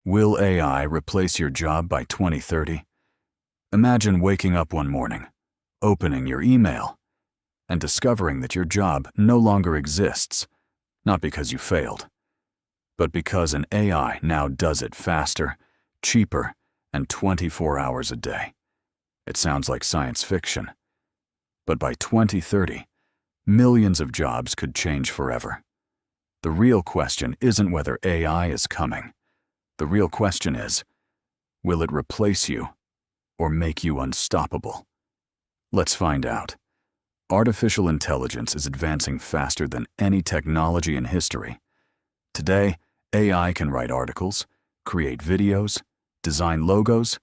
Will AI replace your job by 2030? Imagine waking up one morning, opening your email, and discovering that your job no longer exists, not because you failed, but because an AI now does it faster, cheaper, and 24 hours a day. It sounds like science fiction, but by 2030, millions of jobs could change forever. The real question isn't whether AI is coming. The real question is, will it replace you or make you unstoppable? Let's find out. Artificial intelligence is advancing faster than any technology in history. Today, AI can write articles, create videos, design logos,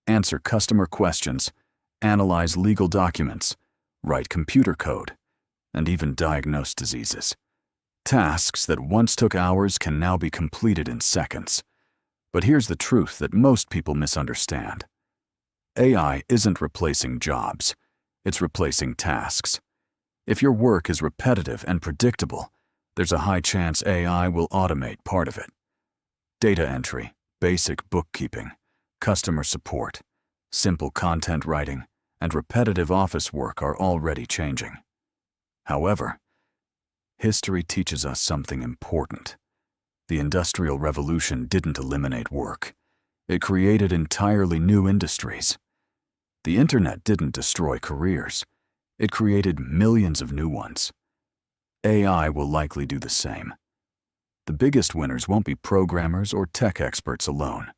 answer customer questions, analyze legal documents, write computer code, and even diagnose diseases. Tasks that once took hours can now be completed in seconds. But here's the truth that most people misunderstand. AI isn't replacing jobs, it's replacing tasks. If your work is repetitive and predictable, there's a high chance AI will automate part of it. Data entry, basic bookkeeping, customer support, simple content writing, and repetitive office work are already changing. However, history teaches us something important. The Industrial Revolution didn't eliminate work. It created entirely new industries. The internet didn't destroy careers. It created millions of new ones. AI will likely do the same. The biggest winners won't be programmers or tech experts alone.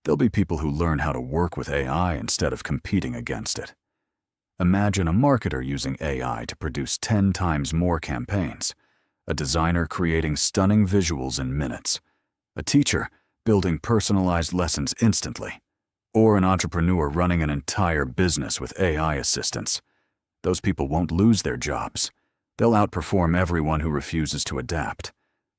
They'll be people who learn how to work with AI instead of competing against it. Imagine a marketer using AI to produce 10 times more campaigns, a designer creating stunning visuals in minutes, a teacher building personalized lessons instantly, or an entrepreneur running an entire business with AI assistance. Those people won't lose their jobs. They'll outperform everyone who refuses to adapt.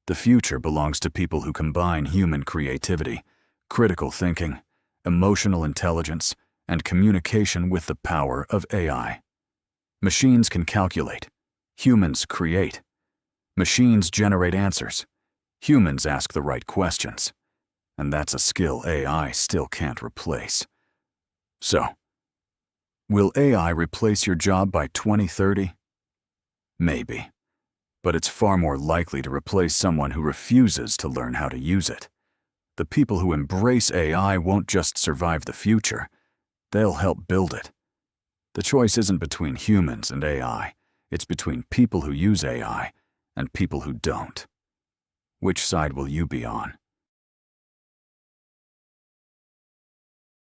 The future belongs to people who combine human creativity, critical thinking, emotional intelligence, and communication with the power of AI. Machines can calculate. Humans create. Machines generate answers. Humans ask the right questions. And that's a skill AI still can't replace. So, will AI replace your job by 2030? Maybe. But it's far more likely to replace someone who refuses to learn how to use it. The people who embrace AI won't just survive the future, they'll help build it. The choice isn't between humans and AI, it's between people who use AI and people who don't. Which side will you be on?